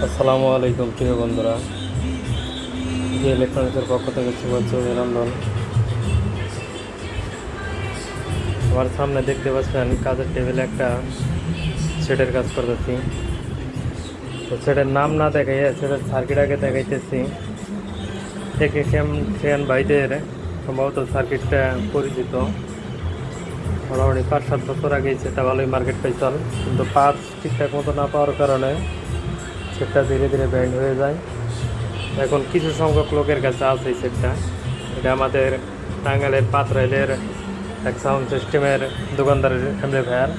আসসালামু আলাইকুম প্রিয় বন্ধুরা, যে ইলেকট্রনিক্সের পক্ষ থেকে শুভেচ্ছা অভিনন্দন। আমার সামনে দেখতে পাচ্ছেন কাজের টেবিলে একটা সেটের কাজ করতেছি। তো সেটের নাম না দেখাইয়া সেটের সার্কিট আগে দেখাইতেছি। টেকনিশিয়ান ভাইদের সম্ভবত সার্কিটটা পরিচিত। মোটামুটি 5-7 বছর আগে সেটা ভালোই মার্কেট পাইছিল, কিন্তু পার্টস ঠিকঠাক মতো না পাওয়ার কারণে সেটটা ধীরে ধীরে ব্যান্ড হয়ে যায়। এখন কিছু সংখ্যক লোকের কাছে আছে এই সেটটা। এটা আমাদের টাঙ্গাইলের পাতরাইলের এক সাউন্ড সিস্টেমের দোকানদারের অ্যাম্পলিফায়ার।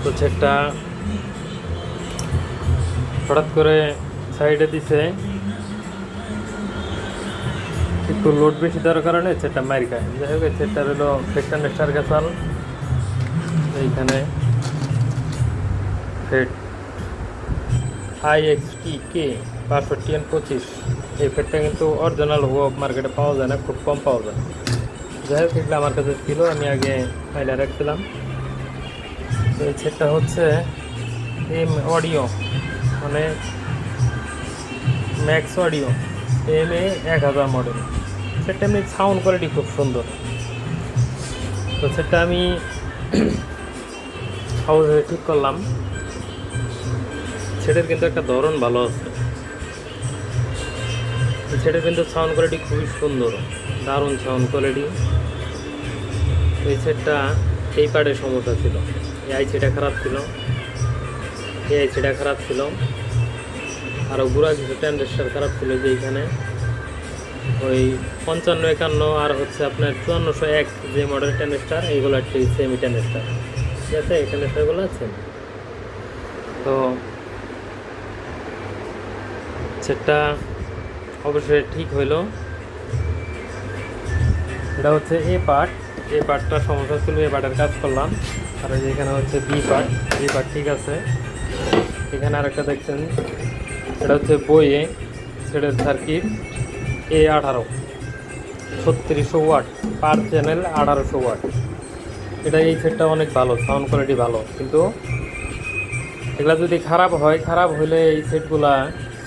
তো সেটটা হঠাৎ করে সাইডে দিছে, একটু লোড বেশি দেওয়ার কারণে সেটটা মার খায়। যাই হোক, সেটটার হলো সেকশন স্টার গেছাল। এইখানে ফেট IXTK 525, এই ফেটটা কিন্তু অরিজিনাল মার্কেটে পাওয়া যায় না, খুব কম পাওয়া যায়। যাই হোক, এগুলো আমার কাছে ছিল, আমি আগে ফাইলে রাখছিলাম। তো এই সেটটা হচ্ছে এম অডিও, মানে ম্যাক্স অডিও MA1000 মডেল। সেটটা এমনি সাউন্ড কোয়ালিটি খুব সুন্দর। তো সেটটা আমি হাউসে ঠিক করলাম। সেটার কিন্তু একটা ধরন ভালো আছে, সেটার কিন্তু সাউন্ড কোয়ালিটি খুবই সুন্দর, দারুণ সাউন্ড কোয়ালিটি। এই সেটটা এই পার্টের সমস্যা ছিল, এই আইসিটা খারাপ ছিল, এই আইসিটা খারাপ ছিল, আরও গুঁড়া কিছু ট্রানজিস্টার খারাপ ছিল। যে এইখানে ওই 5551 আর হচ্ছে আপনার 5401 যে মডেল ট্রানজিস্টার, এইগুলো একটি সেমি ট্রানজিস্টার, ঠিক আছে? এই ট্রানজিস্টারগুলো আছে। তো সেটটা অবশ্যই ঠিক হইলো। এটা হচ্ছে এ পার্টটা সমস্যা ছিল, এ পার্টের কাজ করলাম। আর এখানে হচ্ছে বি পার্ট ঠিক আছে। এখানে আরেকটা দেখছেন, এটা হচ্ছে বইয়ে সেটের সার্কিট A18 3600 ওয়াট পার চ্যানেল, 1800 ওয়াট। এটা এই সেটটা অনেক ভালো, সাউন্ড কোয়ালিটি ভালো, কিন্তু এগুলা যদি খারাপ হইলে এই সেটগুলা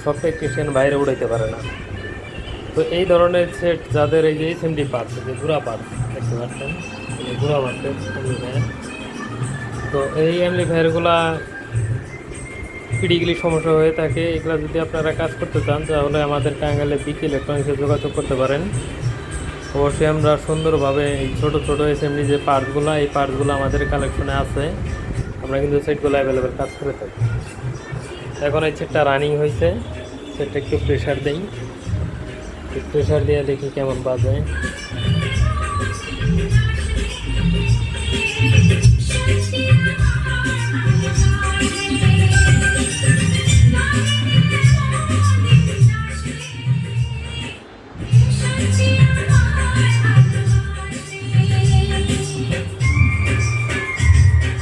সব টেকনিশিয়ান বাইরে উড়াইতে পারে না। তো এই ধরনের সেট যাদের এই যে SMD পার্টস, যে গুঁড়া পার্টস দেখতে পাচ্ছেন, এই গুঁড়া পার্টসের অ্যাম্পলিফায়ার, তো এই অ্যাম্পলিফায়ারগুলা ক্রিটিক্যালি সমস্যা হয়ে থাকে। এগুলো যদি আপনারা কাজ করতে চান তাহলে আমাদের টাঙ্গাইলে বিকে ইলেকট্রনিক্সে যোগাযোগ করতে পারেন। অবশ্যই আমরা সুন্দরভাবে এই ছোটো SMD যে পার্টসগুলো, এই পার্টসগুলো আমাদের কালেকশনে আছে, আমরা কিন্তু সেটগুলো অ্যাভেলেবেল কাজ করে থাকি। এখন এই সেটটা রানিং হয়েছে, সেটটা একটু প্রেশার দিই, প্রেশার দিয়ে দেখি কেমন বাজে।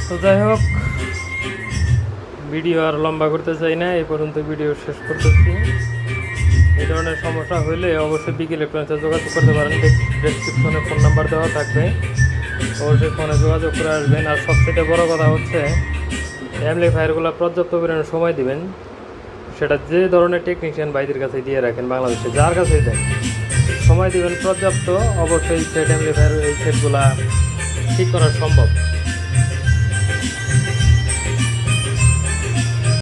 তো যাই হোক, ভিডিও আর লম্বা করতে চাই না, এই পর্যন্ত ভিডিও শেষ করতেছি। এই ধরনের সমস্যা হলে অবশ্যই বিকে ইলেকট্রনিক্সে যোগাযোগ করতে পারেন। ডেসক্রিপশনে ফোন নাম্বার দেওয়া থাকবে, অবশ্যই ফোনে যোগাযোগ করে আসবেন। আর সবচেয়ে বড় কথা হচ্ছে, অ্যাম্পলিফায়ারগুলো পর্যাপ্ত পরিমাণে সময় দিবেন। সেটা যে ধরনের টেকনিশিয়ান ভাইদের কাছে দিয়ে রাখেন, বাংলাদেশে যার কাছেই দেন, সময় দিবেন পর্যাপ্ত। অবশ্যই সেট অ্যাম্পলিফায়ার এই সেটগুলা ঠিক করা সম্ভব।